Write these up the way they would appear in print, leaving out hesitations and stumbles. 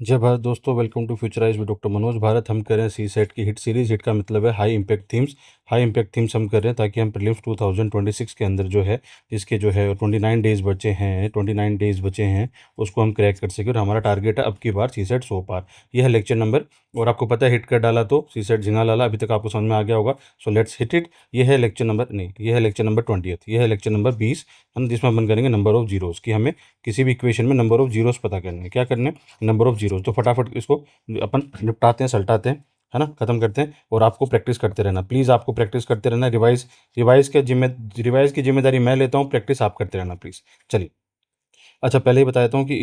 जय भारत दोस्तों, welcome to Futurize with doctor Manoj Bharat. हम कर रहे हैं सी सेट की हिट सीरीज। हिट का मतलब है high impact themes. High impact themes हम कर रहे हैं ताकि हम प्रीलिम्स 2026 के अंदर जो है, जिसके जो है 29 डेज बचे हैं, 29 डेज बचे हैं, उसको हम क्रैक कर सकें। और हमारा टारगेट है अब की बार सी सेट 100 पार। यह है लेक्चर नंबर। और आपको पता है हिट कर डाला तो सी सेट झिंगा लाला, अभी तक आपको समझ में आ गया होगा। So let's hit it. ये है लेक्चर नंबर नहीं, ये है लेक्चर नंबर 20। ये है लेक्चर नंबर 20। हम जिसमें अपन करेंगे नंबर ऑफ जीरोस की। हमें किसी भी इक्वेशन में नंबर ऑफ जीरोस पता करने हैं। क्या करने हैं? Number of zeros. तो फटाफट इसको अपन निपटाते हैं, सलटाते हैं, है ना, खत्म करते हैं। और आपको प्रैक्टिस करते रहना, प्लीज़ आपको प्रैक्टिस करते रहना। रिवाइज की जिम्मेदारी मैं लेता हूँ, प्रैक्टिस आप करते रहना प्लीज़। चलिए, अच्छा पहले ही बता देता हूँ कि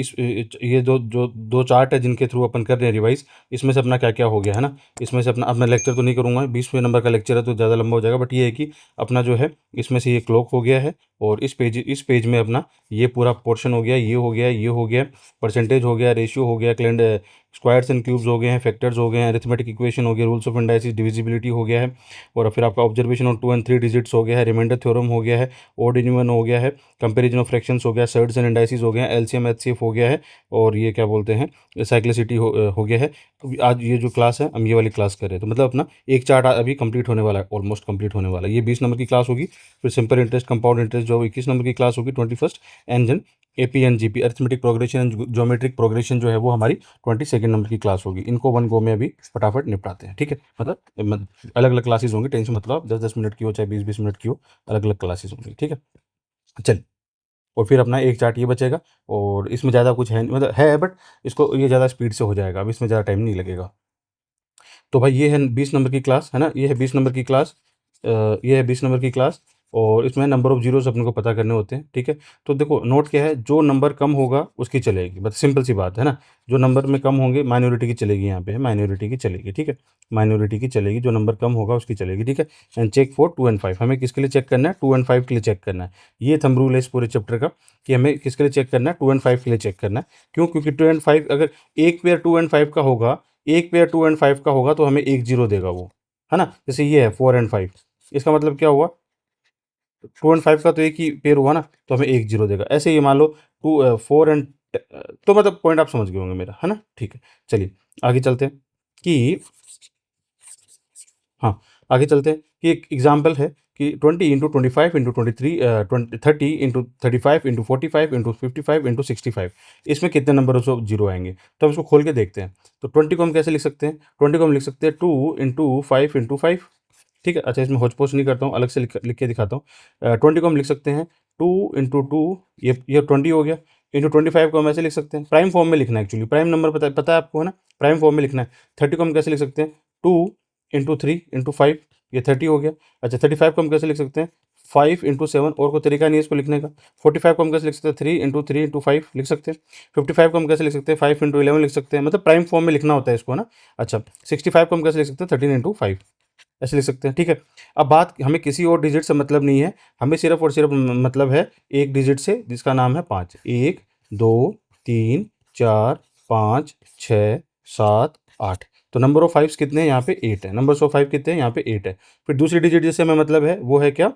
ये जो जो दो चार्ट है जिनके थ्रू अपन कर रहे हैं रिवाइज, इसमें से अपना क्या क्या हो गया है ना। इसमें से अपना, अब मैं लेक्चर तो नहीं करूँगा, 20वें नंबर का लेक्चर है तो ज़्यादा लंबा हो जाएगा, बट ये है कि अपना जो है इसमें से ये क्लॉक हो गया है। और इस पेज में अपना ये पूरा पोर्शन हो गया, ये हो गया, ये हो गया, परसेंटेज हो गया, रेशियो हो गया, कैलेंडर स्क्वायर्स एंड क्यूब्स हो गए हैं, फैक्टर्स हो गए हैं, अरिथमेटिक इक्वेशन हो गया, रूल्स ऑफ इंडाइसिस, डिविजिबिलिटी हो गया है। और फिर आपका ऑब्जर्वेशन ऑन 2 और 3 डिजिट्स हो गया है, रिमाइंडर थ्योरम हो गया है, ऑड इवन हो गया है, कंपैरिजन ऑफ फ्रैक्शंस हो गया, सर्ट्स एंड इंडाइसिस हो गया है, एलसीएम एचसीएफ हो गया है। और ये क्या बोलते हैं, साइक्लिसिटी हो गया है। तो आज ये जो क्लास है हम ये वाली क्लास कर रहे हैं, तो मतलब अपना एक चार्ट अभी कंप्लीट होने वाला है, ऑलमोस्ट कंप्लीट होने वाला है। ये 20 नंबर की क्लास होगी। फिर सिंपल इंटरेस्ट, कंपाउंड इंटरेस्ट जो 21 नंबर की क्लास होगी, 21st। And then AP and GP, arithmetic progression and geometric progression जो है वो हमारी 22nd नंबर की क्लास होगी। इनको वन गो में अभी फटाफट निपटाते हैं, ठीक है। मतलब अलग अलग क्लासेस होंगी, टेंशन मतलब 10-10 मिनट की हो चाहे 20-20 मिनट की हो, अलग अलग क्लासेस होंगी, ठीक है। चल, और फिर अपना एक चार्ट ये बचेगा। और इसमें ज़्यादा कुछ है नहीं, मतलब है बट इसको ये ज़्यादा स्पीड से हो जाएगा, अब इसमें ज़्यादा टाइम नहीं लगेगा। तो भाई ये है 20 नंबर की क्लास, है ना, ये है 20 नंबर की क्लास। ये है 20 नंबर की क्लास। और इसमें नंबर ऑफ जीरोस अपने को पता करने होते हैं, ठीक है। तो देखो नोट क्या है, जो नंबर कम होगा उसकी चलेगी, बस सिंपल सी बात है ना। जो नंबर में कम होंगे माइनॉरिटी की चलेगी, यहाँ पे है माइनॉरिटी की चलेगी, ठीक है। माइनॉरिटी की चलेगी, जो नंबर कम होगा उसकी चलेगी, ठीक है। एंड चेक फॉर 2 और 5। हमें किसके लिए चेक करना है? 2 और 5 के लिए चेक करना है। ये थंब रूल है इस पूरे चैप्टर का, कि हमें किसके लिए चेक करना है? 2 और 5 के लिए चेक करना है। क्यों? क्योंकि 2 और 5 अगर एक पेयर 2 और 5 का होगा, एक पेयर 2 और 5 का होगा तो हमें एक जीरो देगा वो, है ना। जैसे ये है 4 और 5, इसका मतलब क्या हुआ? 2 और 5 का तो एक ही पेयर हुआ ना, तो हमें एक जीरो देगा। ऐसे ही मान लो 4 एंड, तो मतलब पॉइंट आप समझ गए होंगे मेरा, है ना, ठीक है। चलिए आगे चलते हैं कि, हाँ, आगे चलते हैं कि एक एग्जाम्पल है कि 20 × 25 × 23 30 × 35 × 45 × 55 × 65 इसमें कितने नंबर ऑफ जीरो आएंगे। तो हम इसको खोल के देखते हैं। तो 20 को हम कैसे लिख सकते हैं? 20 को हम लिख सकते हैं 2 × 5 × 5, ठीक है। अच्छा, इसमें होच पोच नहीं करता हूँ, अलग से लिख के दिखाता हूँ। 20 को हम लिख सकते हैं 2 × 2, ये 20 हो गया। × 25 को हम ऐसे लिख सकते हैं, प्राइम फॉर्म में लिखना है एक्चुअली, प्राइम नंबर पता है आपको, है ना, प्राइम फॉर्म में लिखना है। 30 को हम कैसे लिख सकते हैं? 2 × 3 × 5, ये 30 हो गया। अच्छा, 35 को हम कैसे लिख सकते हैं? 5 × 7, और कोई तरीका नहीं है इसको लिखने का। 45 को हम कैसे लिख सकते हैं? 3 × 3 × 5 लिख सकते हैं। 55 को हम कैसे लिख सकते हैं? 5 × 11 लिख सकते हैं, मतलब प्राइम फॉर्म में लिखना होता है इसको, है ना। अच्छा, 65 को हम कैसे लिख सकते हैं? 13 × 5 ऐसे लिख सकते हैं, ठीक है। अब बात, हमें किसी और डिजिट से मतलब नहीं है, हमें सिर्फ और सिर्फ मतलब है एक डिजिट से, जिसका नाम है 5। 1 2 3 4 5 6 7 8। तो नंबर ऑफ फाइव्स कितने हैं? यहाँ पे 8 है। नंबर ऑफ 5 कितने हैं? यहाँ पे 8 है। फिर दूसरी डिजिट जिससे हमें मतलब है वो है क्या?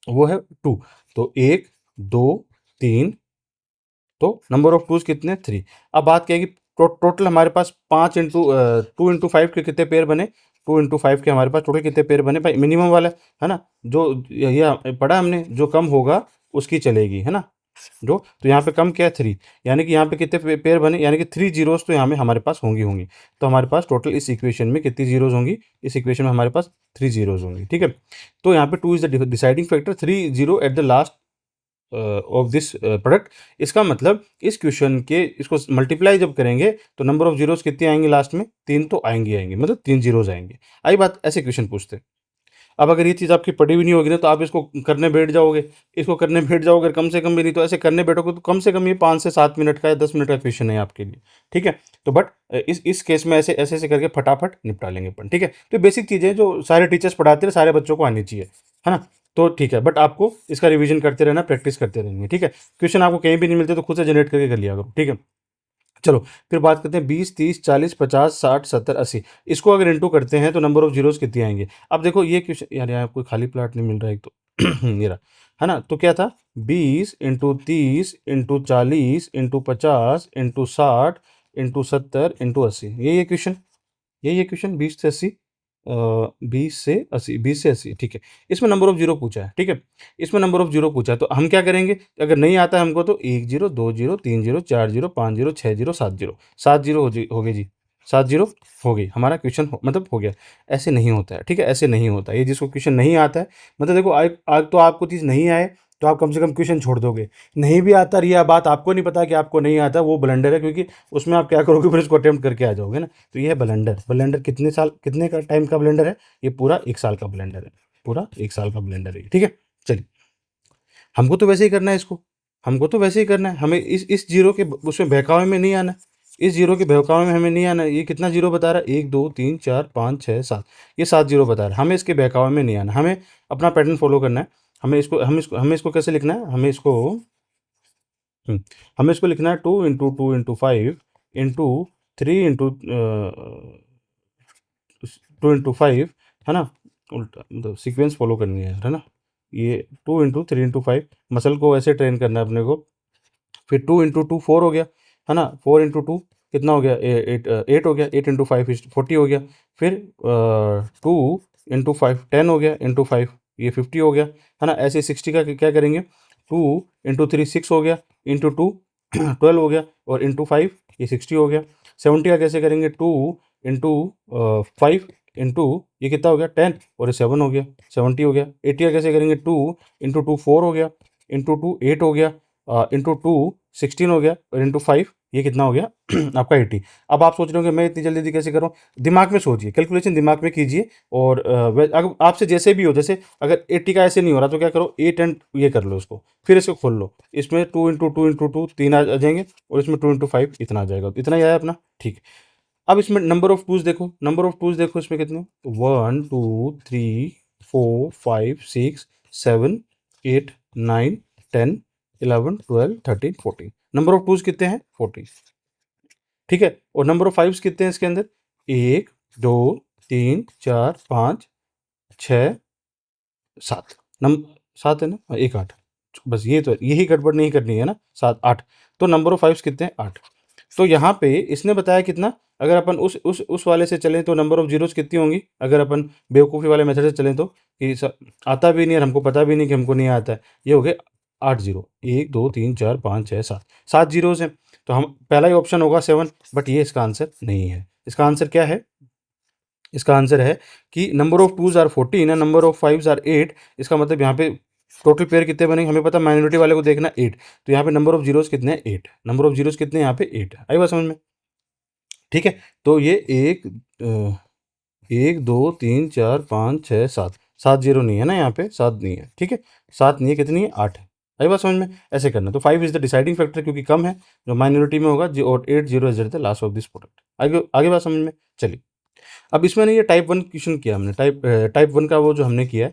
वो है 2। तो 1 2 3, तो नंबर ऑफ टूज कितने? 3। अब बात क्या है कि टोटल हमारे पास 2 × 5 के कितने पेयर बने? 2 × 5 के हमारे पास टोटल कितने पेयर बने भाई? मिनिमम वाला है ना, जो ये पढ़ा हमने, जो कम होगा उसकी चलेगी, है ना। जो तो यहाँ पे कम क्या है? 3। यानी कि यहाँ पे कितने पेयर बने? यानी कि 3 जीरोस तो यहाँ में हमारे पास होंगी। तो हमारे पास टोटल इस इक्वेशन में कितनी जीरोस होंगी? इस इक्वेशन में हमारे पास 3 जीरोस होंगी, ठीक है। तो यहाँ पे 2 is the deciding factor, 3 zero at the last of this product. इसका मतलब इस क्वेश्चन के, इसको मल्टीप्लाई जब करेंगे तो नंबर ऑफ जीरोस कितने आएंगे लास्ट में? 3 तो आएंगे, मतलब 3 जीरोस आएंगे। आई बात, ऐसे क्वेश्चन पूछते हैं। अब अगर ये चीज़ आपकी पढ़ी हुई नहीं होगी ना, तो आप इसको करने बैठ जाओगे, अगर कम से कम भी नहीं तो ऐसे करने बैठोगे, तो कम से कम ये 5 से 7 मिनट का या 10 मिनट का क्वेश्चन है आपके लिए, ठीक है। तो बट इस केस में ऐसे ऐसे ऐसे करके फटाफट निपटा लेंगे अपन, ठीक है। तो बेसिक चीज़ें जो सारे टीचर्स पढ़ाते हैं, सारे बच्चों को आनी चाहिए, है ना। तो ठीक है, बट आपको इसका रिवीजन करते रहना, प्रैक्टिस करते रहेंगे, ठीक है। क्वेश्चन आपको कहीं भी नहीं मिलते तो खुद से जनरेट करके कर लिया करो, ठीक है। चलो, फिर बात करते हैं 20 30 40 50 60 70 80। इसको अगर इंटू करते हैं तो नंबर ऑफ जीरोस कितनी आएंगे? अब देखो ये क्वेश्चन, यार यहाँ कोई खाली प्लाट नहीं मिल रहा है एक तो ये रहा, है ना। तो क्या था? 20 × 30 × 40 × 50 × 60 इंटू 70 इंटू 80, यही है क्वेश्चन, यही है क्वेश्चन। 20 से 80, ठीक है। इसमें नंबर ऑफ जीरो पूछा है, ठीक है, इसमें नंबर ऑफ जीरो पूछा है, तो हम क्या करेंगे, अगर नहीं आता है हमको तो 1 zero 2 zero 3 zero 4 zero 5 zero 6 zero 7 zero, 7 zero हो गए जी, 7 जीरो हो गई, हमारा क्वेश्चन मतलब हो गया। ऐसे नहीं होता है, ठीक है, ऐसे नहीं होता है। ये जिसको क्वेश्चन नहीं आता है, मतलब देखो आज आज तो आपको चीज़ नहीं आए तो आप कम से कम क्वेश्चन छोड़ दोगे, नहीं भी आता और यह बात आपको नहीं पता कि आपको नहीं आता, वो ब्लंडर है, क्योंकि उसमें आप क्या करोगे, फिर इसको अटेम्प्ट करके आ जाओगे ना। तो ये है ब्लंडर। ब्लंडर कितने साल, कितने का टाइम का ब्लंडर है, ये पूरा 1 साल का ब्लंडर है, पूरा 1 साल का ब्लंडर है, ठीक है। चलिए, हमको तो वैसे ही करना है इसको, हमको तो वैसे ही करना है, हमें इस जीरो के उसमें बहकावे में नहीं आना, इस जीरो के बहकावे में हमें नहीं आना। ये कितना जीरो बता रहा है, 1 2 3 4 5 6 7, ये 7 जीरो बता रहा है, हमें इसके बहकावे में नहीं आना, हमें अपना पैटर्न फॉलो करना है। हमें इसको कैसे लिखना है, हम्म, हमें इसको लिखना है 2 इंटू 3 इंटू 2 इंटू 5, है ना, उल्टा मतलब सीक्वेंस फॉलो करनी है ना। ये 2 इंटू 3 इंटू 5, मसल को ऐसे ट्रेन करना है अपने को। फिर 2 इंटू 2 4 हो गया, है ना, 4 इंटू 2 कितना हो गया, 8 हो गया, 8 इंटू 5 40 हो गया। फिर 2 इंटू 5 10 हो गया, इंटू 5 ये 50 हो गया, है ना। ऐसे 60 का क्या करेंगे, 2 इंटू 3 6 हो गया, इंटू 2 12 हो गया, और इंटू 5 ये 60 हो गया। 70 का कैसे करेंगे, 2 इंटू 5 इंटू ये कितना हो गया 10, और ये 7 हो गया, 70 हो गया। 80 का कैसे करेंगे, 2 इंटू 2 4 हो गया, इंटू 2 8 हो गया, इंटू 2 16 हो गया, और इंटू 5 ये कितना हो गया आपका 80। अब आप सोच रहे हो कि मैं इतनी जल्दी जल्दी कैसे करूँ, दिमाग में सोचिए, कैलकुलेशन दिमाग में कीजिए। और अगर आपसे जैसे भी हो, जैसे अगर 80 का ऐसे नहीं हो रहा तो क्या करो, 8 एंड ये कर लो इसको, फिर इसको खोल लो, इसमें 2 इंटू 2 तीन आ जाएंगे, और इसमें 2 इंटू 5 इतना आ जाएगा, तो इतना ही आया अपना, ठीक। अब इसमें नंबर ऑफ टूज देखो, नंबर ऑफ टूज देखो इसमें कितने, 1 2 3 4 5 6 7 8 9 10 11 12 13 14, नंबर ऑफ टूज कितने हैं, 14, ठीक है। और नंबर ऑफ फाइव्स कितने हैं इसके अंदर, 1 2 3 4 5 6 7, नम 7 है ना, 1 8, बस ये तो यही गड़बड़ नहीं करनी है ना, 7 8, तो नंबर ऑफ फाइव्स कितने हैं, 8। तो यहाँ पे इसने बताया कितना, अगर अपन उस वाले से चलें तो नंबर ऑफ जीरोस कितनी होंगी, अगर अपन बेवकूफ़ी वाले मेथड से चलें तो, आता भी नहीं और हमको पता भी नहीं कि हमको नहीं आता है, ये हो गए 8 जीरो, 1 2 3 4 5 6 7, 7 जीरोस हैं। तो हम पहला ही ऑप्शन होगा 7, बट ये इसका आंसर नहीं है। इसका आंसर क्या है, इसका आंसर है कि नंबर ऑफ टूज आर 14 है, नंबर ऑफ फाइव्स आर 8। इसका मतलब यहाँ पे टोटल पेयर कितने बनेंगे, हमें पता माइनॉरिटी वाले को देखना 8, तो यहाँ पे नंबर ऑफ जीरोस कितने हैं, 8, नंबर ऑफ जीरोस कितने हैं यहाँ पे 8, आई बात समझ में, ठीक है। तो ये 1 2 3 4 5 6 7, 7 जीरो नहीं है ना, यहाँ पे 7 नहीं है, ठीक है, 7 नहीं है, कितनी है, 8 है, आई बात समझ में। ऐसे करना, तो 5 इज द डिसाइडिंग फैक्टर, क्योंकि कम है, जो माइनॉरिटी में होगा जी, और 8 zero is the last of this product. आगे आगे बात समझ में, चलिए। अब इसमें ना ये टाइप 1 क्वेश्चन किया हमने, टाइप 1 का वो जो हमने किया है,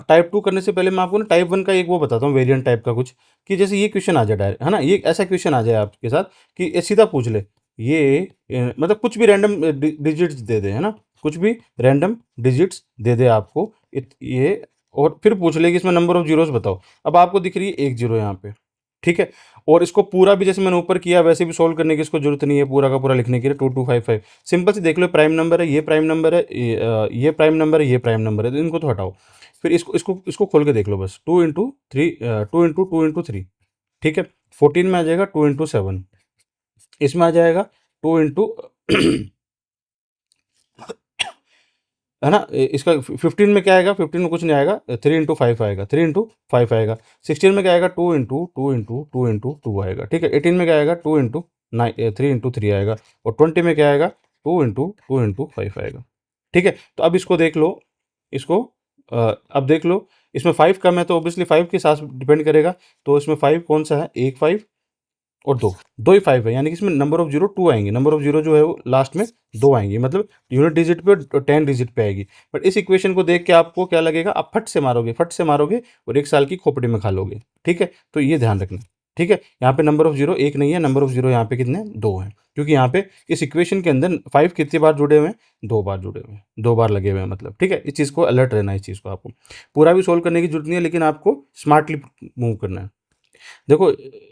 टाइप 2 करने से पहले मैं आपको ना टाइप 1 का एक वो बताता हूँ, वेरिएंट टाइप का कुछ, कि जैसे ये क्वेश्चन आ जाए डायरेक्ट, है ना, ये ऐसा क्वेश्चन आ जाए आपके साथ कि ये सीधा पूछ ले, ये मतलब कुछ भी रैंडम डिजिट्स दे दे, है ना, कुछ भी रैंडम डिजिट्स दे दे आपको, ये, और फिर पूछ ले कि इसमें नंबर ऑफ जीरोस बताओ। अब आपको दिख रही है 1 जीरो यहाँ पे, ठीक है, और इसको पूरा भी जैसे मैंने ऊपर किया वैसे भी सोल्व करने की इसको जरूरत नहीं है, पूरा का पूरा लिखने के लिए 2255, सिंपल से देख लो, प्राइम नंबर है, ये प्राइम नंबर है, ये प्राइम नंबर है, ये प्राइम नंबर है, तो इनको तो हटाओ। फिर इसको इसको इसको खोल के देख लो बस, 2 इंटू 3 2 इंटू 2 इंटू 3, ठीक है, 14 में आ जाएगा 2 इंटू 7, इसमें आ जाएगा 2 इंटू है ना, इसका 15 में क्या आएगा, 15 में कुछ नहीं आएगा, 3 इंटू 5 आएगा, 3 इंटू 5 आएगा। 16 में क्या आएगा, 2 इंटू 2 इंटू 2 इंटू 2 आएगा, ठीक है। 18 में क्या आएगा, 3 इंटू 3 आएगा, और 20 में क्या आएगा, 2 इंटू 5 आएगा, ठीक है। तो अब इसको देख लो, इसको अब देख लो, इसमें 5 कम है तो ऑब्वियसली 5 के साथ डिपेंड करेगा, तो इसमें 5 कौन सा है, एक 5 और दो, दो ही 5 है, यानी कि इसमें नंबर ऑफ जीरो 2 आएंगे, नंबर ऑफ जीरो जो है वो लास्ट में 2 आएंगे, मतलब यूनिट डिजिट पे और 10 डिजिट पे आएगी। बट इस इक्वेशन को देख के आपको क्या लगेगा, आप फट से मारोगे, फट से मारोगे, और 1 साल की खोपड़ी में खा लोगे, ठीक है। तो ये ध्यान रखना, ठीक है। यहाँ पे नंबर ऑफ जीरो एक नहीं है, नंबर ऑफ जीरो यहाँ पे कितने, 2 हैं, क्योंकि यहाँ पे इस इक्वेशन के अंदर 5 कितनी बार जुड़े हुए हैं, 2 बार जुड़े हुए हैं, 2 बार लगे हुए हैं, मतलब, ठीक है। इस चीज़ को अलर्ट रहना है, इस चीज़ को आपको पूरा भी सोल्व करने की जरूरत नहीं है, लेकिन आपको स्मार्टली मूव करना है, देखो,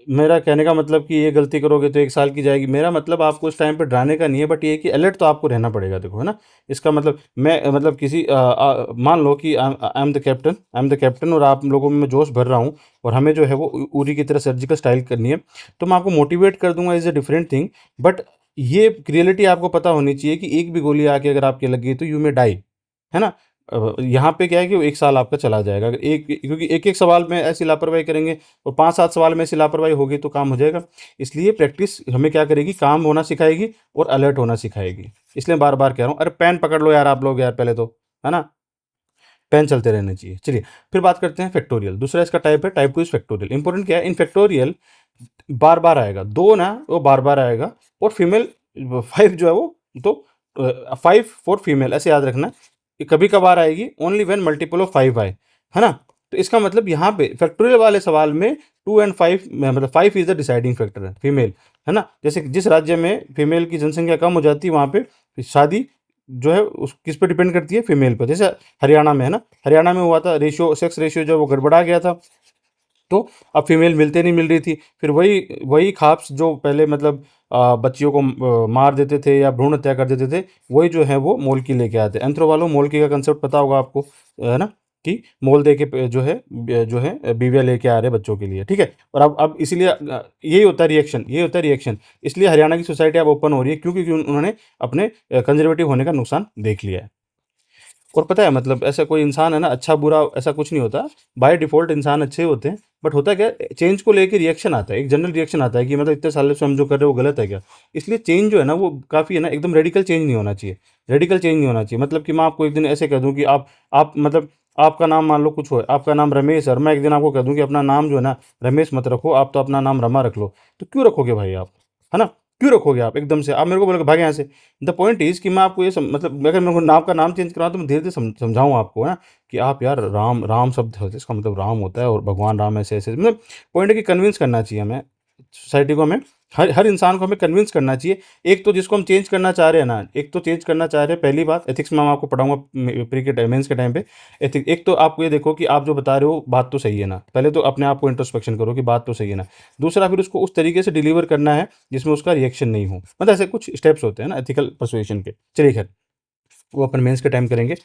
मेरा कहने का मतलब कि ये गलती करोगे तो 1 साल की जाएगी। मेरा मतलब आपको उस टाइम पे डराने का नहीं है, बट ये है कि अलर्ट तो आपको रहना पड़ेगा देखो, है ना? इसका मतलब मैं मतलब किसी मान लो कि आई एम द कैप्टन और आप लोगों में मैं जोश भर रहा हूँ और हमें जो है वो उ उरी की तरह सर्जिकल स्टाइल करनी है, तो मैं आपको मोटिवेट कर दूँगा is a different thing, but ये रियलिटी आपको पता होनी चाहिए कि एक भी गोली आके अगर आपके लग गई तो यू मे डाई, है ना? यहाँ पे क्या है कि वो 1 साल आपका चला जाएगा। अगर एक क्योंकि एक-एक सवाल में ऐसी लापरवाही करेंगे और 5-7 सवाल में ऐसी लापरवाही होगी तो काम हो जाएगा। इसलिए प्रैक्टिस हमें क्या करेगी, काम होना सिखाएगी और अलर्ट होना सिखाएगी। इसलिए बार-बार कह रहा हूँ, अरे पेन पकड़ लो यार आप लोग यार पहले तो, है ना? पेन चलते रहने चाहिए। चलिए, फिर बात करते हैं फैक्टोरियल। दूसरा इसका टाइप है, टाइप 2 इज़ फैक्टोरियल। इंपॉर्टेंट क्या है, इन फैक्टोरियल बार-बार आएगा। 2 ना वो बार-बार आएगा और फीमेल 5 जो है वो तो 5 फॉर फीमेल ऐसे याद रखना। ये कभी-कभार आएगी ओनली व्हेन मल्टीपल ऑफ 5 आए, है ना? तो इसका मतलब यहाँ पे फैक्टोरियल वाले सवाल में 2 एंड 5 मतलब 5 इज़ द डिसाइडिंग फैक्टर है, फीमेल, है ना? जैसे जिस राज्य में फीमेल की जनसंख्या कम हो जाती है वहाँ पे शादी जो है उस किस पे डिपेंड करती है, फीमेल पे। जैसे हरियाणा में है ना, हरियाणा में हुआ था रेशियो, सेक्स रेशियो जो है वो गड़बड़ा गया था। तो अब फीमेल मिलते नहीं मिल रही थी, फिर वही वही खाप्स जो पहले मतलब बच्चियों को मार देते थे या भ्रूण हत्या कर देते थे, वही जो है वो मोलकी लेके आते। एंथ्रो वालों, मोलकी का कंसेप्ट पता होगा आपको, है ना? कि मोल दे के जो है बीवियाँ लेके आ रहे हैं बच्चों के लिए, ठीक है? और अब इसीलिए यही होता है रिएक्शन, यही होता है रिएक्शन। इसलिए हरियाणा की सोसाइटी अब ओपन हो रही है, क्यों? क्योंकि उन्होंने अपने कंज़र्वेटिव होने का नुकसान देख लिया है। और पता है मतलब ऐसा कोई इंसान है ना, अच्छा बुरा ऐसा कुछ नहीं होता, बाय डिफ़ॉल्ट इंसान अच्छे होते हैं, बट होता क्या है, चेंज को लेके रिएक्शन आता है, एक जनरल रिएक्शन आता है कि मतलब इतने सालों से हम जो कर रहे हैं वो गलत है क्या? इसलिए चेंज जो है ना वो काफ़ी है ना, एकदम रेडिकल चेंज नहीं होना चाहिए, रेडिकल चेंज नहीं होना चाहिए। मतलब कि मैं आपको एक दिन ऐसे कह दूँ कि आप मतलब आपका नाम मान लो कुछ हो, आपका नाम रमेश है और मैं एक दिन आपको कह दूँ कि अपना नाम जो है ना रमेश मत रखो, आप तो अपना नाम रमा रख लो, तो क्यों रखोगे भाई आप? है ना? क्यों रखोगे आप एकदम से? आप मेरे को बोलोगे भाग यहाँ से। द पॉइंट इज़ कि मैं आपको ये मतलब अगर मेरे को नाम का नाम चेंज करवाना तो मैं धीरे-धीरे समझाऊँ आपको, है ना? कि आप यार राम राम शब्द है इसका मतलब राम होता है और भगवान राम ऐसे-ऐसे मतलब पॉइंट है कि कन्विंस करना चाहिए हमें, सोसाइटी को हमें, हर हर इंसान को हमें कन्विंस करना चाहिए। एक तो जिसको हम चेंज करना चाह रहे हैं ना, एक तो चेंज करना चाह रहे हैं, पहली बात एथिक्स में मैं आपको पढ़ाऊँगा प्री के मेंस के टाइम पे। एक तो आप ये देखो कि आप जो बता रहे हो बात तो सही है ना, पहले तो अपने आप को इंट्रोस्पेक्शन करो कि बात तो सही है ना। दूसरा फिर उसको उस तरीके से डिलीवर करना है जिसमें उसका रिएक्शन नहीं हो। मतलब ऐसे कुछ स्टेप्स होते हैं ना एथिकल पर्सुएशन के। चलिए खैर, वो अपन मेंस के टाइम करेंगे।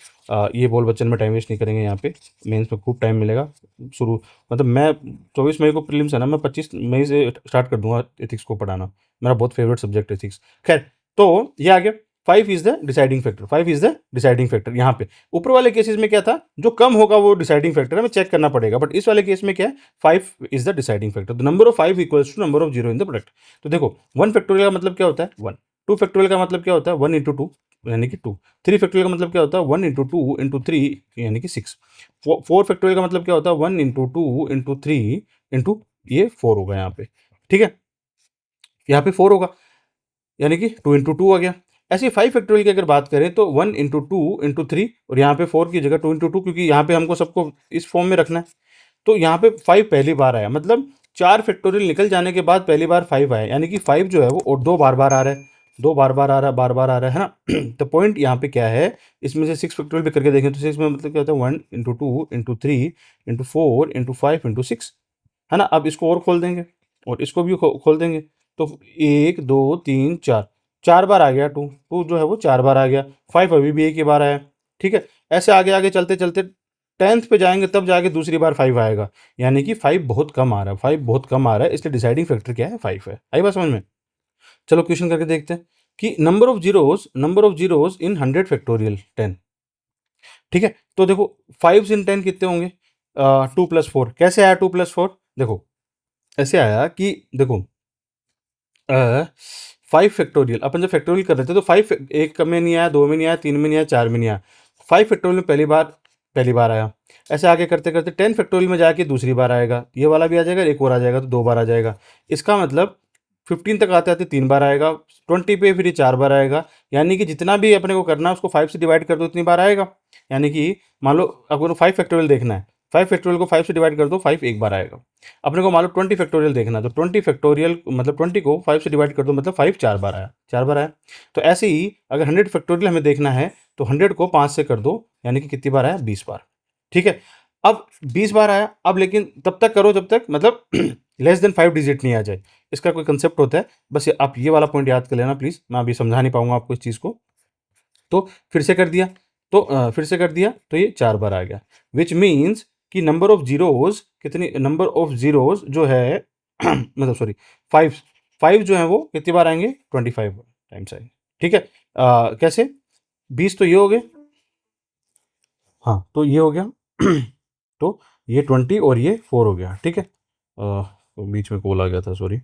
ये बोल बच्चन में टाइम वेस्ट नहीं करेंगे यहाँ पे, मेंस में खूब टाइम मिलेगा। शुरू मतलब मैं 24 मई को प्रीलिम्स है ना, मैं 25 मई से स्टार्ट कर दूंगा एथिक्स को पढ़ाना। मेरा बहुत फेवरेट सब्जेक्ट है एथिक्स। खैर, तो ये आ गया, 5 is the deciding factor, 5 is the deciding factor. यहाँ पे ऊपर वाले केसेस में क्या था, जो कम होगा वो डिसाइडिंग फैक्टर है, हमें चेक करना पड़ेगा, बट इस वाले केस में क्या है, 5 is the deciding factor. The number of 5 equals to number of zero in the product. तो देखो, 1 फैक्टोरियल का मतलब क्या होता है, 1। 2 फैक्टोरियल का मतलब क्या होता है, 1 इंटू 2 यानी कि 2। 3 फैक्टोरियल का मतलब क्या होता है, 1 इंटू 2 इंटू 3 यानी कि 6। 4 फैक्टोरियल का मतलब क्या होता है, 1 इंटू 2 इंटू 3 इंटू ये 4 होगा यहाँ पे, ठीक है? यहाँ पे 4 होगा यानी कि 2 इंटू 2 आ गया। ऐसे 5 फैक्टोरियल की अगर बात करें तो 1 इंटू 2 इंटू 3 और यहाँ पे 4 की जगह 2 इंटू 2, क्योंकि यहाँ पे हमको सबको इस फॉर्म में रखना है। तो यहाँ पे 5 पहली बार आया, मतलब 4 फैक्टोरियल निकल जाने के बाद पहली बार 5 आया, यानी कि 5 जो है वो और 2 बार-बार आ रहा है, 2 बार-बार आ रहा है, बार-बार आ रहा है ना? तो पॉइंट यहाँ पे क्या है, इसमें से 6 फैक्टोरियल भी करके देखें तो 6 में मतलब क्या होता है, 1 into 2 into 3 into 4 into 5 into 6, है ना? अब इसको और खोल देंगे और इसको भी खोल देंगे, तो 1 2 3 4, 4 बार आ गया 2, 2 जो है वो 4 बार आ गया, 5 अभी भी एक ही बार आया, ठीक है? ऐसे आगे आगे चलते चलते 10th पे जाएंगे तब जाके दूसरी बार 5 आएगा, यानी कि 5 बहुत कम आ रहा है, 5 बहुत कम आ रहा है, इसलिए डिसाइडिंग फैक्टर क्या है, 5 है। आई बात समझ में? चलो क्वेश्चन करके देखते हैं कि number of zeros in 100 factorial 10, ठीक है? तो देखो 5 इन 10 कितने होंगे, 2 प्लस 4। कैसे आया 2 प्लस 4? देखो ऐसे आया कि देखो 5 फैक्टोरियल, अपन जब फैक्टोरियल कर रहे थे तो 5 एक में नहीं आया, 2 में नहीं आया, 3 में नहीं आया, 4 में नहीं आया, 5 फैक्टोरियल में पहली बार आया। ऐसे आगे करते करते 10 फैक्टोरियल में जाके दूसरी बार आएगा, ये वाला भी आ जाएगा, एक और आ जाएगा तो 2 बार आ जाएगा। इसका मतलब 15 तक आते आते 3 बार आएगा, 20 पे फिर ये 4 बार आएगा, यानी कि जितना भी अपने को करना है उसको 5 से डिवाइड कर दो, इतनी बार आएगा। यानी कि मान लो अगर 5 फैक्टोरियल देखना है, 5 फैक्टोरियल को 5 से डिवाइड कर दो, 5 एक बार आएगा। अपने को मान लो 20 फैक्टोरियल देखना है, तो 20 फैक्टोरियल मतलब 20 को 5 से डिवाइड कर दो, मतलब 5 4 बार आया, 4 बार आया। तो ऐसे ही अगर 100 फैक्टोरियल हमें देखना है तो 100 को 5 से कर दो, यानी कि कितनी बार आया, 20 बार, ठीक है? अब 20 बार आया, अब लेकिन तब तक करो जब तक मतलब लेस देन 5 डिजिट नहीं आ जाए। इसका कोई कंसेप्ट होता है, बस आप ये वाला पॉइंट याद कर लेना प्लीज़, मैं अभी समझा नहीं पाऊंगा आपको इस चीज़ को। तो फिर से कर दिया, तो फिर से कर दिया तो ये 4 बार आ गया, विच मीन्स कि नंबर ऑफ जीरोज कितनी, नंबर ऑफ जीरोज जो है मतलब सॉरी 5 जो है वो कितनी बार आएंगे, 25 टाइम्स आएंगे। ठीक है, कैसे, 20 तो ये हो गए, हाँ तो ये हो गया तो ये 20 और ये 4 हो गया। ठीक है, तो बीच में कॉल आ गया था, सॉरी।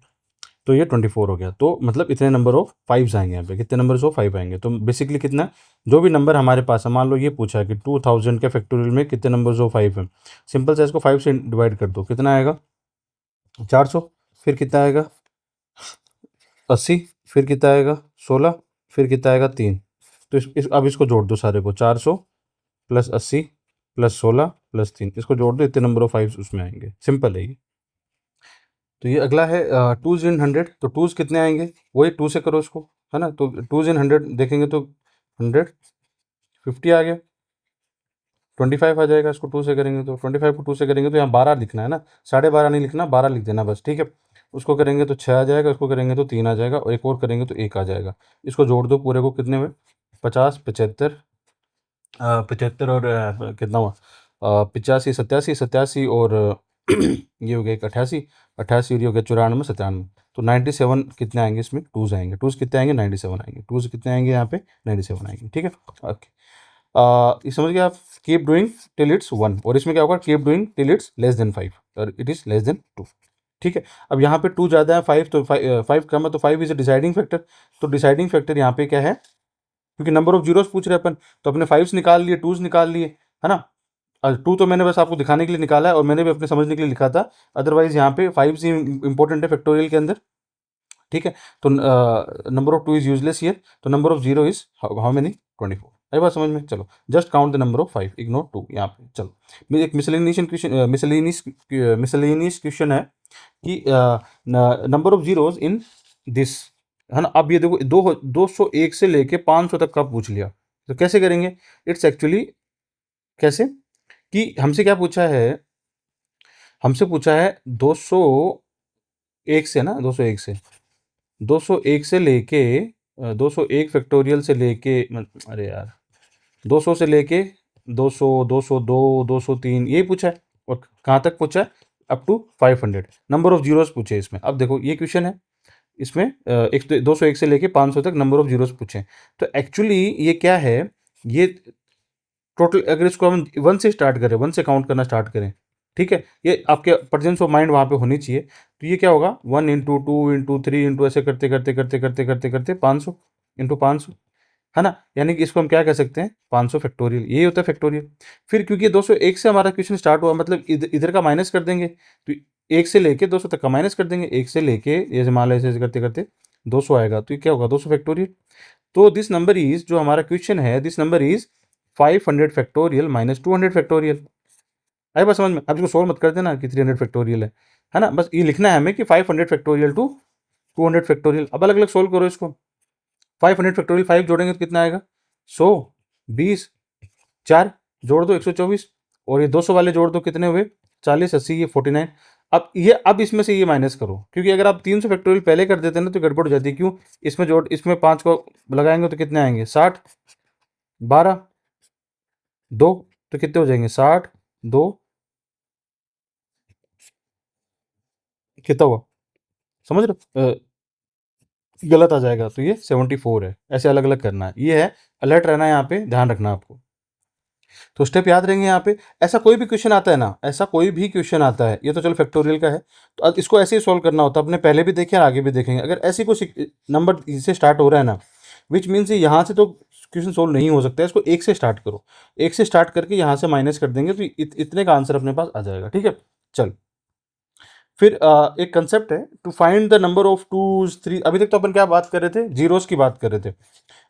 तो ये 24 हो गया, तो मतलब इतने नंबर ऑफ 5 आएंगे यहाँ पे, कितने नंबर ऑफ 5 आएंगे। तो बेसिकली कितना, जो भी नंबर हमारे पास है, मान लो ये पूछा है कि 2000 के फैक्टोरियल में कितने नंबर ऑफ 5 हैं, सिंपल से इसको 5 से डिवाइड कर दो, कितना आएगा 400, फिर कितना आएगा 80, फिर कितना आएगा 16, फिर कितना आएगा 3। तो अब इसको जोड़ दो सारे को, 400 प्लस 80 प्लस 16 प्लस 3, इसको जोड़ दो, इतने नंबर ऑफ 5 उसमें आएंगे, सिंपल है ये। तो ये अगला है 2s इन 100, तो 2s कितने आएंगे, वही 2 से करो इसको, है ना। तो 2s इन 100 देखेंगे तो 150 आ गया, 25 आ जाएगा, इसको 2 से करेंगे तो 25 को 2 से करेंगे तो यहाँ 12 लिखना है ना, 12.5 नहीं लिखना, 12 लिख देना बस। ठीक है, उसको करेंगे तो 6 आ जाएगा, उसको करेंगे तो 3 आ जाएगा, और एक और करेंगे तो 1 आ जाएगा। इसको जोड़ दो पूरे को, कितने में 50 75 75 और कितना हुआ 85 87 87 और ये हो गया एक 88 88 और ये हो गया 94 97। तो 97 कितने आएंगे इसमें, 2s आएंगे, 2s कितने आएंगे 97 आएंगे, 2s कितने आएंगे यहाँ पे 97 आएंगे। ठीक है, ओके, ये समझ गए आप। कीप डूइंग टिल इट्स 1, और इसमें क्या होगा, keep doing till it's less than 5 और इट इज़ लेस देन 2। ठीक है, अब यहाँ पे 2 ज़्यादा है, 5 तो 5 कम है, तो 5 इज अ डिसाइडिंग फैक्टर। तो डिसाइडिंग फैक्टर यहाँ पे क्या है, क्योंकि नंबर ऑफ जीरोस पूछ रहे अपन, तो अपने 5s निकाल लिए, 2s निकाल लिए, है ना। 2 तो मैंने बस आपको दिखाने के लिए निकाला है, और मैंने भी अपने समझने के लिए लिखा था, अदरवाइज यहाँ पे 5 ही इंपॉर्टेंट है फैक्टोरियल के अंदर। ठीक है, तो number of 2 is useless here, तो number of zero is how many 24। आई बात समझ में, चलो just count the number of 5, ignore 2 यहाँ पे। चलो एक मिसलेनियस क्वेश्चन, मिसलेनियस क्वेश्चन है कि number of zeros in this, है ना। अब ये देखो 201 से लेके 500 तक का पूछ लिया, तो कैसे करेंगे। इट्स एक्चुअली कैसे कि हमसे पूछा है 201 से ना, 201 से लेके 201 फैक्टोरियल से लेके अरे यार 200 से लेके 200 202 203 यही पूछा है, और कहाँ तक पूछा है, up to 500 number of zeros पूछे इसमें। अब देखो ये क्वेश्चन है, इसमें 201 से लेके 500 तक नंबर ऑफ जीरोस पूछे। तो एक्चुअली ये क्या है, ये टोटल, अगर इसको हम 1 से स्टार्ट करें, 1 से काउंट करना स्टार्ट करें, ठीक है, ये आपके प्रेजेंस ऑफ माइंड वहाँ पे होनी चाहिए। तो ये क्या होगा, 1 इंटू 2 इंटू 3 इंटू ऐसे करते करते करते करते करते करते 500 इंटू 500, है ना। यानी कि इसको हम क्या कह सकते हैं, 500 फैक्टोरियल, यही होता है फैक्टोरियल। फिर क्योंकि 201 से हमारा क्वेश्चन स्टार्ट हुआ, मतलब इधर का माइनस कर देंगे, तो 1 से लेके 200 तक का माइनस कर देंगे, 1 से लेके ये मान लो ऐसे करते करते 200 आएगा, तो ये क्या होगा 200 फैक्टोरियल। तो दिस नंबर इज, जो हमारा क्वेश्चन है, this number is 500 factorial minus 200 factorial. आई बस समझ में, अब इसको सोल्व मत कर देना कि 300 फैक्टोरियल है ना, बस ये लिखना है हमें कि 500 फैक्टोरियल टू 200 फैक्टोरियल। अब अलग अलग सोल्व करो इसको, 500 फैक्टोरियल 5 जोड़ेंगे तो कितना आएगा 100 20 4 जोड़ दो 124, और ये 200 वाले जोड़ दो, कितने हुए 40 80 ये 49। अब इसमें से ये माइनस करो, क्योंकि अगर आप 300 फैक्टोरियल पहले कर देते हैं ना तो गड़बड़ हो जाती है। क्यों, इसमें 5 को लगाएंगे तो कितने आएंगे 60 12 2, तो कितने हो जाएंगे 60 2, कितना हुआ समझ रहे हो, गलत आ जाएगा, तो ये 74 है। ऐसे अलग अलग करना है, ये है अलर्ट रहना है, यहाँ पे ध्यान रखना आपको। तो स्टेप याद रहेंगे यहाँ पे। ऐसा कोई भी क्वेश्चन आता है ना, ऐसा कोई भी क्वेश्चन आता है, ये तो चलो फैक्टोरियल का है, तो अब इसको ऐसे ही सॉल्व करना होता है। अपने पहले भी देखे और आगे भी देखेंगे, अगर ऐसे कोई नंबर से स्टार्ट हो रहा है ना, विच मीन्स यहाँ से तो क्वेश्चन सोल्व नहीं हो सकता है, इसको 1 से स्टार्ट करो, 1 से स्टार्ट करके यहाँ से माइनस कर देंगे, तो इतने का आंसर अपने पास आ जाएगा। ठीक है, चल फिर एक कंसेप्ट है to find the number of twos three. अभी तक तो अपन क्या बात कर रहे थे, जीरोस की बात कर रहे थे।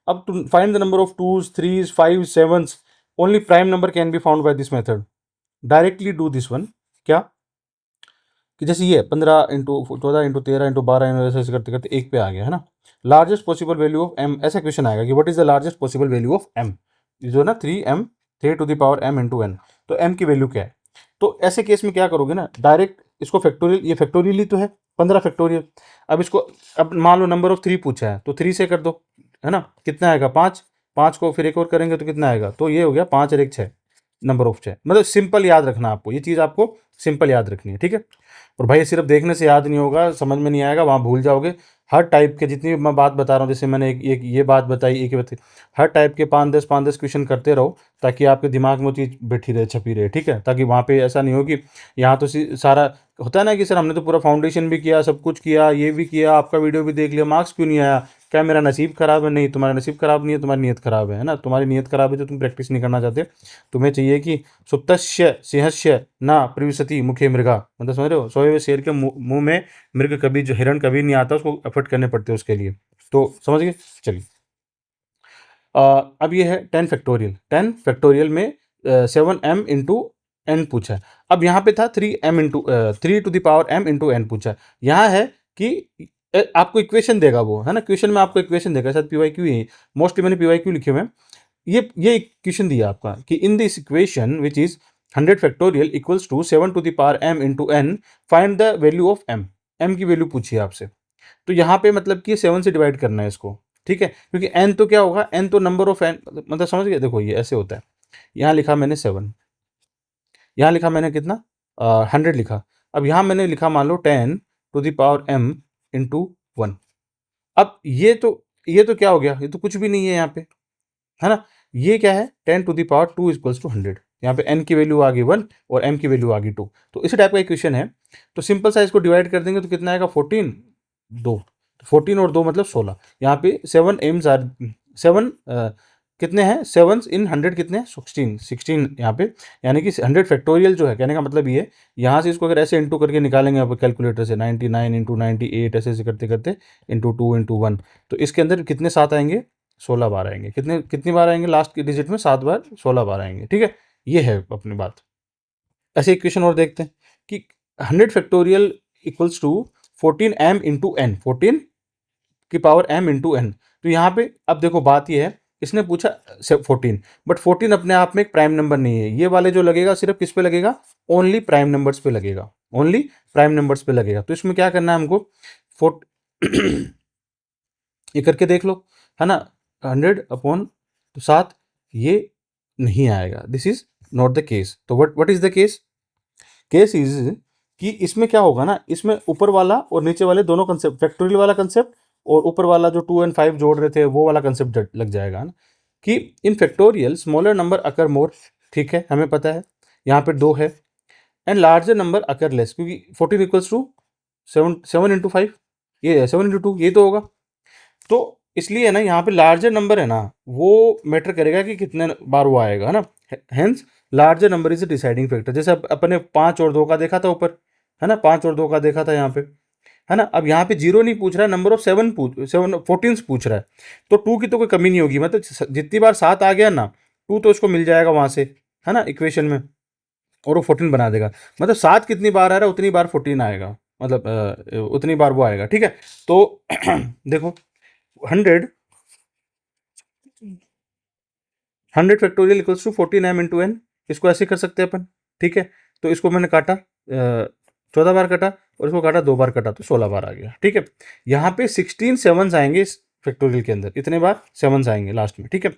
अब to find the number of twos threes 5 7 only prime number can be found by this method. Directly do this one, क्या कि जैसे ये 15 इंटू 14 इंटू 13 इंटू 12 ऐसे करते करते 1 पे आ गया, है ना। Largest possible value of M, ऐसा क्वेश्चन आएगा कि what is the largest possible value of M, जो ना 3m 3 to the power m into n। तो m की वैल्यू क्या है, तो ऐसे केस में क्या करोगे ना, डायरेक्ट इसको फैक्टोरियल, ये फैक्टोरियल ही तो है 15 फैक्टोरियल। अब इसको, अब मान लो नंबर ऑफ 3 पूछा है तो 3 से कर दो, है ना, कितना आएगा 5, 5 को फिर एक और करेंगे तो कितना आएगा, तो ये हो गया 5 और 1 6, नंबर ऑफ 6। मतलब सिंपल याद रखना आपको, ये चीज़ आपको सिंपल याद रखनी है, ठीक है। और भाई सिर्फ देखने से याद नहीं होगा, समझ में नहीं आएगा, वहाँ भूल जाओगे। हर टाइप के जितनी भी मैं बात बता रहा हूँ, जैसे मैंने एक ये बात बताई, एक ये बताई, हर टाइप के 5-10 क्वेश्चन करते रहो, ताकि आपके दिमाग में वो चीज़ बैठी रहे, छपी रहे, ठीक है। ताकि वहाँ पे ऐसा नहीं हो कि यहाँ तो सारा होता है ना कि सर हमने तो पूरा फाउंडेशन भी किया, सब कुछ किया, ये भी किया, आपका वीडियो भी देख लिया, मार्क्स क्यों नहीं आया, क्या मेरा नसीब खराब है? नहीं, तुम्हारा नसीब खराब नहीं है, तुम्हारी नीयत खराब है ना। तुम्हारी नीयत खराब है तो तुम प्रैक्टिस नहीं करना चाहते। तुम्हें चाहिए कि सुप्तस्य सिंहस्य ना प्रविशति मुखे मृगा, मतलब समझ रहे हो, सोए हुए शेर के मुंह में मृग कभी, जो हिरण कभी नहीं आता, उसको एफर्ट करने पड़ते हैं उसके लिए। तो समझ गए, चलिए। अब ये है 10 फैक्टोरियल। 10 फैक्टोरियल में 7m इंटू एन पूछा है। अब यहाँ पे था 3m into 3 to the power m into N पूछा है। यहाँ है कि आपको इक्वेशन देगा वो, है ना, क्वेश्चन में आपको इक्वेशन देगा, शायद PYQ ही, मोस्टली मैंने PYQ लिखे हुए हैं। ये इक्वेशन दिया आपका कि in this equation which is 100 factorial equals to 7 to the power m into N, find the value of m। m की वैल्यू पूछी है आपसे, तो यहाँ पे मतलब कि 7 से डिवाइड करना है इसको, ठीक है, क्योंकि n तो क्या होगा, n तो नंबर ऑफ n, मतलब समझ गए। देखो ये ऐसे होता है, यहाँ लिखा मैंने 7, यहाँ लिखा मैंने कितना 100 लिखा। अब यहाँ मैंने लिखा मान लो 10 to the power m into 1। अब ये तो क्या हो गया, ये तो कुछ भी नहीं है यहाँ पे, है ना। ये क्या है, 10 to the power 2 equals to 100। यहाँ पे n की वैल्यू आ गई 1 और m की वैल्यू आ गई 2। तो इसी टाइप का इक्वेशन है। तो सिंपल सा इसको डिवाइड कर देंगे तो कितना आएगा, 14 2, 14 और 2 मतलब 16। यहाँ पे 7 एम्स आर 7, कितने हैं 7 इन 100 कितने हैं, 16 यहाँ पे। यानी कि 100 फैक्टोरियल जो है, कहने का मतलब ये, यहाँ से इसको अगर ऐसे इंटू करके निकालेंगे आप कैलकुलेटर से, 99 इंटू 98 ऐसे ऐसे करते करते इंटू 2 इंटू 1, तो इसके अंदर कितने 7 आएंगे, 16 बार आएंगे। कितनी बार आएंगे, लास्ट की डिजिट में 7 बार 16 बार आएंगे, ठीक है। ये है अपनी बात। ऐसे इक्वेशन और देखते हैं कि 100 factorial equals to 14m into N, 14 की पावर m इंटू एन। तो यहाँ पे अब देखो बात ये है, इसने पूछा 14, बट 14 अपने आप में एक प्राइम नंबर नहीं है। ये वाले जो लगेगा सिर्फ किस पे लगेगा, ओनली प्राइम नंबर्स पे लगेगा, ओनली प्राइम नंबर्स पे लगेगा। तो इसमें क्या करना है हमको, ये करके देख लो, है ना, 100 अपॉन तो 7, ये नहीं आएगा, this is not the case. तो what is the case, case is कि इसमें क्या होगा ना, इसमें ऊपर वाला और नीचे वाले दोनों कंसेप्ट, फैक्टोरियल वाला कंसेप्ट और ऊपर वाला जो 2 and 5 जोड़ रहे थे वो वाला कंसेप्ट लग जाएगा ना, कि इन फैक्टोरियल स्मॉलर नंबर अकर मोर, ठीक है, हमें पता है यहाँ पे 2 है, and larger number occur less, क्योंकि 14 इक्वल्स टू 7 इंटू 5, ये 7 इंटू 2 ये तो होगा। तो इसलिए ना यहाँ पे लार्जर नंबर है ना, वो मैटर करेगा कि कितने बार वो आएगा, है ना। Hence larger number is a deciding factor. जैसे अपने 5 और 2 का देखा था ऊपर, है ना, 5 और 2 का देखा था यहाँ पे, है ना। अब यहाँ पे 0 नहीं पूछ रहा है, नंबर ऑफ 14 पूछ रहा है। तो 2 की तो कोई कमी नहीं होगी, मतलब जितनी बार 7 आ गया ना, 2 तो उसको मिल जाएगा वहाँ से, है ना, इक्वेशन में, और वो 14 बना देगा। मतलब 7 कितनी बार आ रहा है उतनी बार 14 आएगा, मतलब उतनी बार वो आएगा, ठीक है। तो देखो 100 factorial equals to 14m into N, इसको ऐसे कर सकते हैं अपन, ठीक है। तो इसको मैंने काटा, 14 बार कटा और इसको काटा 2 बार कटा, तो 16 बार आ गया, ठीक है। यहाँ पे 16 सेवन्स आएंगे इस फैक्टोरियल के अंदर, इतने बार सेवन्स आएंगे लास्ट में, ठीक है।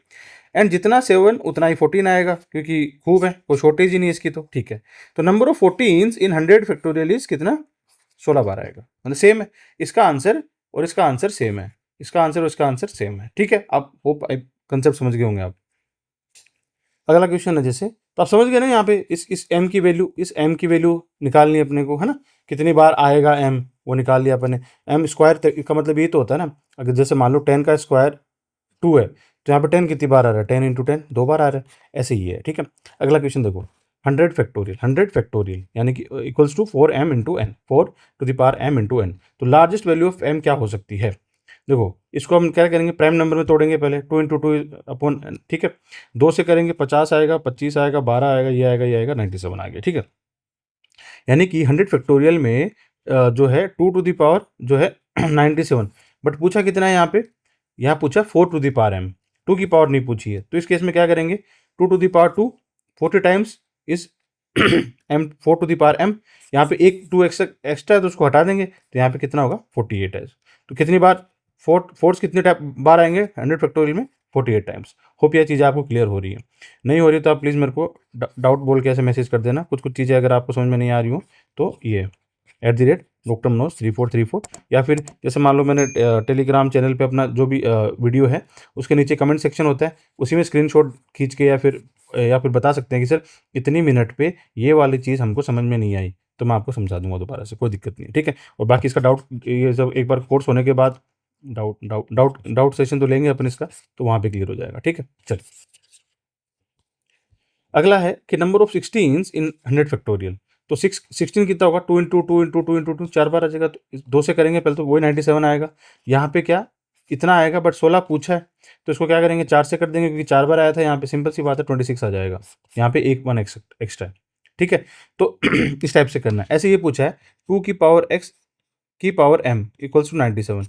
एंड जितना 7 उतना ही 14 आएगा, क्योंकि खूब है, कोई शॉर्टेज ही नहीं है इसकी, तो ठीक है। तो number of 14 in 100 factorial is कितना, 16 बार आएगा, मतलब सेम है इसका आंसर और इसका आंसर सेम है, इसका आंसर और इसका आंसर सेम है, ठीक है। आप होप कंसेप्ट समझ गए होंगे आप। अगला क्वेश्चन है जैसे, तो आप समझ गए ना, यहाँ पे इस m की वैल्यू, इस m की वैल्यू निकालनी है अपने को, है ना, कितनी बार आएगा m, वो निकाल लिया अपने। m स्क्वायर का मतलब ये तो होता है ना, अगर जैसे मान लो 10 का स्क्वायर 2 है, तो यहाँ पे 10 कितनी बार आ रहा है, 10 इंटू 10 2 बार आ रहा है, ऐसे ही है, ठीक है। अगला क्वेश्चन देखो, 100 फैक्टोरियल यानी कि equals to 4m into N, 4 to the power m into N. तो लार्जेस्ट वैल्यू ऑफ m क्या हो सकती है, देखो इसको हम क्या करेंगे, प्राइम नंबर में तोड़ेंगे पहले, 2 इंटू 2 अपॉन, ठीक है, 2 से करेंगे 50 आएगा, 25 आएगा, 12 आएगा, ये आएगा 97 आ गया, ठीक है। यानी कि 100 फैक्टोरियल में जो है 2 टू द पावर जो है 97, बट पूछा कितना है यहाँ पे, यहाँ पूछा 4 टू द पावर m, 2 की पावर नहीं पूछी है। तो इस केस में क्या करेंगे, 2 to the power 2, 40 times is m 4 to the power m, यहाँ पे एक 2 एक्स्ट्रा है तो उसको हटा देंगे, तो यहाँ पे कितना होगा 48 है। तो कितनी बार फोर्स कितने बार आएंगे 100 फैक्टोरियल में 48 टाइम्स। होप यह चीज़ आपको क्लियर हो रही है। नहीं हो रही तो आप प्लीज़ मेरे को डाउट बोल के ऐसे मैसेज कर देना। कुछ कुछ चीज़ें अगर आपको समझ में नहीं आ रही हो तो ये @ Dr. Manoj 3434, या फिर जैसे मान लो मैंने टेलीग्राम चैनल पे अपना जो भी वीडियो है उसके नीचे कमेंट सेक्शन होता है, उसी में स्क्रीनशॉट खींच के या फिर बता सकते हैं कि सर इतनी मिनट पे ये वाली चीज़ हमको समझ में नहीं आई, तो मैं आपको समझा दूंगा दोबारा से, कोई दिक्कत नहीं है, ठीक है। और बाकी इसका डाउट ये जब एक बार कोर्स होने के बाद डाउट सेशन तो लेंगे अपन इसका, तो वहाँ पे क्लियर हो जाएगा, ठीक है। चलिए अगला है कि नंबर ऑफ 16 इन 100 फैक्टोरियल। तो 16 कितना होगा 2 इंटू 2 इंटू 2 इंटू 2, 4 बार आ जाएगा। तो 2 से करेंगे पहले तो वही 97 आएगा। यहाँ पे क्या इतना आएगा, बट 16 पूछा है तो इसको क्या करेंगे 4 से कर देंगे, क्योंकि 4 बार आया था। यहाँ पे सिंपल सी बात है 26 आ जाएगा। यहाँ पे एक 1 एक्स्ट्रा है, ठीक है। तो इस टाइप से करना है। ऐसे ये पूछा है 2 की पावर x की पावर m इक्वल्स टू 97,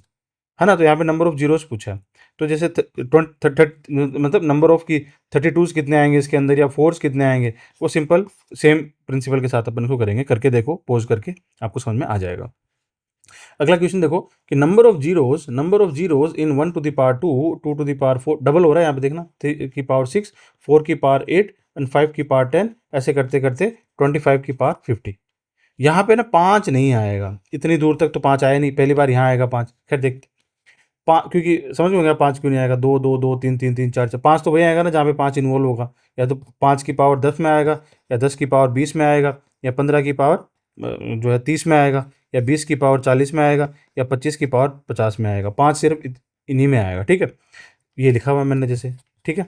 है ना। तो यहाँ पे नंबर ऑफ जीरोस पूछा है, तो जैसे मतलब नंबर ऑफ की 32 कितने आएंगे इसके अंदर, या फोर्स कितने आएंगे, वो सिंपल सेम प्रिंसिपल के साथ अपन को करेंगे। करके देखो, पोज करके आपको समझ में आ जाएगा। अगला क्वेश्चन देखो कि number of zeros in 1 to the power 2, 2 to the power 4, double हो रहा है यहाँ पे देखना, 3 की पावर 6, 4 की पावर 8 एंड 5 की पावर 10, ऐसे करते करते 25 की पावर 50। यहाँ पे ना 5 नहीं आएगा, इतनी दूर तक तो 5 आया नहीं, पहली बार यहाँ आएगा 5। खैर देखते क्योंकि समझ में गया 5 क्यों नहीं आएगा, 2 2 2 3 3 3 4 4, 5 तो वही आएगा ना जहाँ पे 5 इन्वॉल्व होगा। या तो 5 की पावर 10 में आएगा, या 10 की पावर 20 में आएगा, या 15 की पावर जो है 30 में आएगा, या 20 की पावर 40 में आएगा, या 25 की पावर 50 में आएगा। 5 सिर्फ इन्हीं में आएगा, ठीक है। ये लिखा हुआ है मैंने जैसे, ठीक है।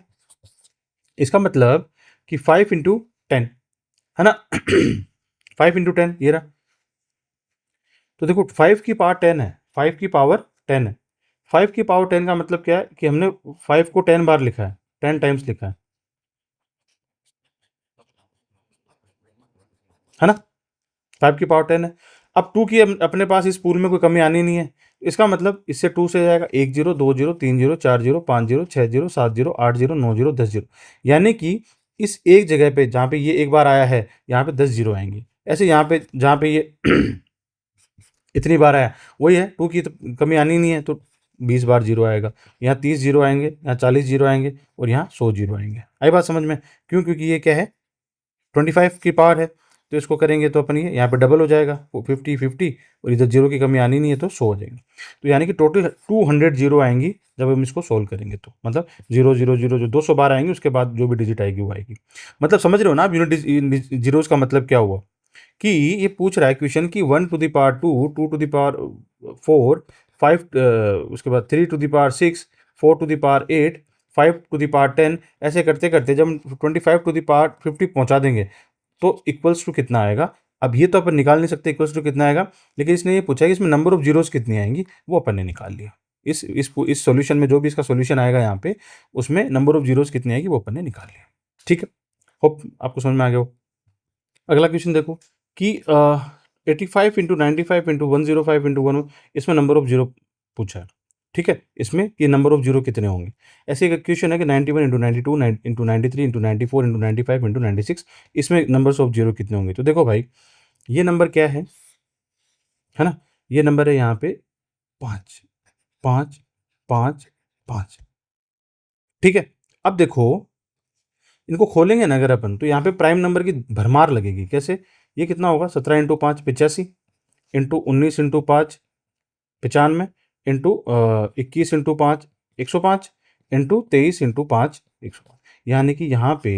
इसका मतलब कि 5 × 10 है ना। 5 × 10 ये रहा। तो देखो 5 की पावर 10 है, 5 की पावर 10 है। 5 की पावर 10 का मतलब क्या है कि हमने 5 को 10 बार लिखा है, 10 टाइम्स लिखा है ना। 5 की पावर 10 है। अब 2 की अपने पास इस पूल में कोई कमी आनी नहीं है। इसका मतलब इससे 2 से जाएगा 1 0 2 0 3 0 4 0 5 0 6 0 7 0 8 0 9 0 10 0, यानी कि इस एक जगह पे जहाँ पे ये एक बार आया है, यहाँ पे 10 जीरो आएंगे। ऐसे यहाँ पे जहाँ पे ये इतनी बार आया, वही है 2 की तो कमी आनी नहीं है, तो 20 बार जीरो आएगा। यहाँ 30 जीरो आएंगे, यहाँ 40 जीरो आएंगे, और यहाँ 100 जीरो आएंगे। आई बात समझ में? क्यों? क्योंकि ये क्या है 25 की पावर है, तो इसको करेंगे तो अपन ये यहाँ पे डबल हो जाएगा, वो 50 50, और इधर जीरो की कमी आनी नहीं है तो 100 हो जाएगा। तो यानी कि टोटल 200 जीरो आएंगी जब हम इसको सोल्व करेंगे। तो मतलब 0 0 0 जो 200 बार आएंगे, उसके बाद जो भी डिजिट आएगी वो आएगी। मतलब समझ रहे हो ना आप यूनिट जीरोस का मतलब क्या हुआ? कि ये पूछ रहा है क्वेश्चन कि 1 to the power 2, 2 to the power 4, 5 उसके बाद 3 to the power 6, 4 to the power 8, 5 to the power 10, ऐसे करते करते जब हम 25 टू द पावर 50 पहुंचा देंगे तो इक्वल्स टू कितना आएगा। अब ये तो अपन निकाल नहीं सकते इक्वल्स टू कितना आएगा, लेकिन इसने ये पूछा कि इसमें नंबर ऑफ जीरोस कितनी आएंगी, वो अपन ने निकाल लिया। इस सॉल्यूशन में जो भी इसका सॉल्यूशन आएगा यहाँ पे, उसमें नंबर ऑफ जीरोस कितनी आएगी वो अपन ने निकाल लिया। ठीक है, होप आपको समझ में आ गया हो। अगला क्वेश्चन देखो कि 85 × 95 × 105 × 1, इसमें नंबर ऑफ जीरो पूछा है। ठीक है, इसमें ये नंबर ऑफ जीरो कितने होंगे। ऐसे एक क्वेश्चन है कि 91 × 92 × 93 × 94 × 95 × 96, इसमें नंबर्स ऑफ जीरो कितने होंगे। तो देखो भाई, ये नंबर क्या है ना, ये नंबर है यहाँ पे 5 5 5 5। ठीक है, अब देखो इनको खोलेंगे ना अगर अपन, तो यहाँ पे प्राइम नंबर की भरमार लगेगी। कैसे? ये कितना होगा 17 × 5 85, इंटू 19 × 5 95, इंटू 21 × 5 105, इंटू 23 × 5 105। यानी कि यहाँ पे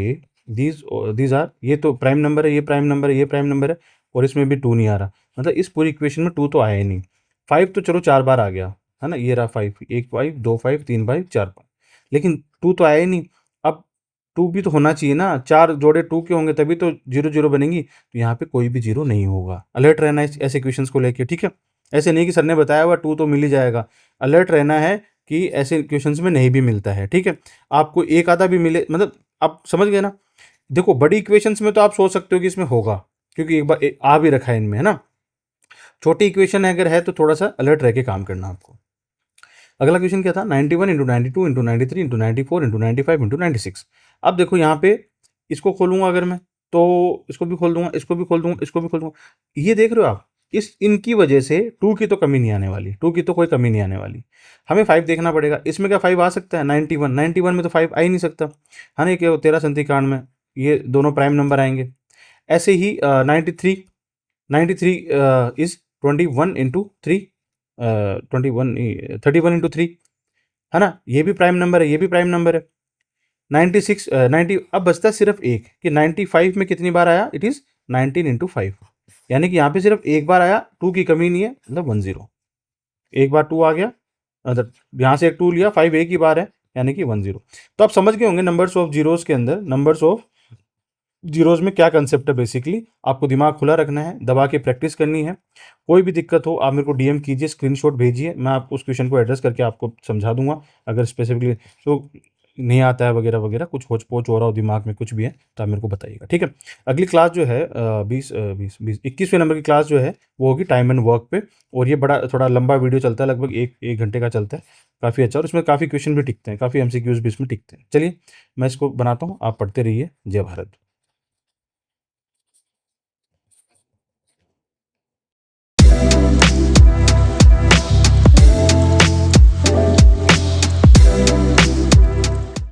दीज आर, ये तो प्राइम नंबर है, ये प्राइम नंबर है, ये प्राइम नंबर है, और इसमें भी 2 नहीं आ रहा। मतलब इस पूरी इक्वेशन में 2 तो आया ही नहीं। 5 तो चलो 4 बार आ गया है ना, ये रहा 5, 1 5 2 5 3 5 4 5, लेकिन 2 तो आया ही नहीं। अब 2 भी तो होना चाहिए ना, 4 जोड़े 2 के होंगे तभी तो 0 0 बनेंगी। तो यहाँ पे कोई भी जीरो नहीं होगा। अलर्ट रहना है ऐसे क्वेश्चंस को लेके, ठीक है। ऐसे नहीं कि सर ने बताया हुआ 2 तो मिल ही जाएगा। अलर्ट रहना है कि ऐसे क्वेश्चंस में नहीं भी मिलता है, ठीक है। आपको एक आधा भी मिले, मतलब आप समझ गए ना। देखो बड़ी इक्वेशंस में तो आप सोच सकते हो कि इसमें होगा, क्योंकि एक बार आ भी रखा है इनमें, है ना। छोटी इक्वेशन अगर है तो थोड़ा सा अलर्ट रह के काम करना आपको। अगला क्वेश्चन क्या था 91 × 92 × 93 × 94 × 95 × 96। अब देखो यहाँ पे इसको खोलूंगा अगर मैं, तो इसको भी खोल दूंगा, इसको भी खोल दूंगा, इसको भी खोल दूंगा। ये देख रहे हो आप, इनकी वजह से 2 की तो कमी नहीं आने वाली, 2 की तो कोई कमी नहीं आने वाली। हमें 5 देखना पड़ेगा। इसमें क्या 5 आ सकता है? 91, 91 में तो 5 आ ही नहीं सकता है ना। क्या 13 37 में ये दोनों प्राइम नंबर आएंगे। ऐसे ही 93, 93 इज 21 इंटू 3, 21 31 इंटू 3 है ना। ये भी प्राइम नंबर है, ये भी प्राइम नंबर है। 96 90, अब बचता है सिर्फ एक कि 95 में कितनी बार आया? इट इज 19 इंटू 5, यानी कि यहाँ पे सिर्फ एक बार आया, 2 की कमी नहीं है, मतलब 10। एक बार 2 आ गया, मतलब यहाँ से एक 2 लिया, 5 एक ही बार है, यानी कि 10। तो आप समझ गए होंगे नंबर्स ऑफ जीरोस के अंदर, नंबर्स ऑफ जीरोस में क्या कंसेप्ट है। बेसिकली आपको दिमाग खुला रखना है, दबा के प्रैक्टिस करनी है। कोई भी दिक्कत हो आप मेरे को डीएम कीजिए, स्क्रीनशॉट भेजिए, मैं आप उस क्वेश्चन को एड्रेस करके आपको समझा दूंगा। अगर स्पेसिफिकली तो नहीं आता है वगैरह वगैरह, कुछ होच पोच हो रहा हो दिमाग में कुछ भी है, तो आप मेरे को बताइएगा, ठीक है। अगली क्लास जो है 21वें नंबर की क्लास जो है वो होगी टाइम एंड वर्क पे। और ये बड़ा थोड़ा लंबा वीडियो चलता है, लगभग एक घंटे का चलता है, काफ़ी अच्छा। और इसमें काफ़ी क्वेश्चन भी टिकते हैं, काफ़ी एमसीक्यूज भी इसमें टिकते हैं। चलिए मैं इसको बनाता हूँ, आप पढ़ते रहिए। जय भारत।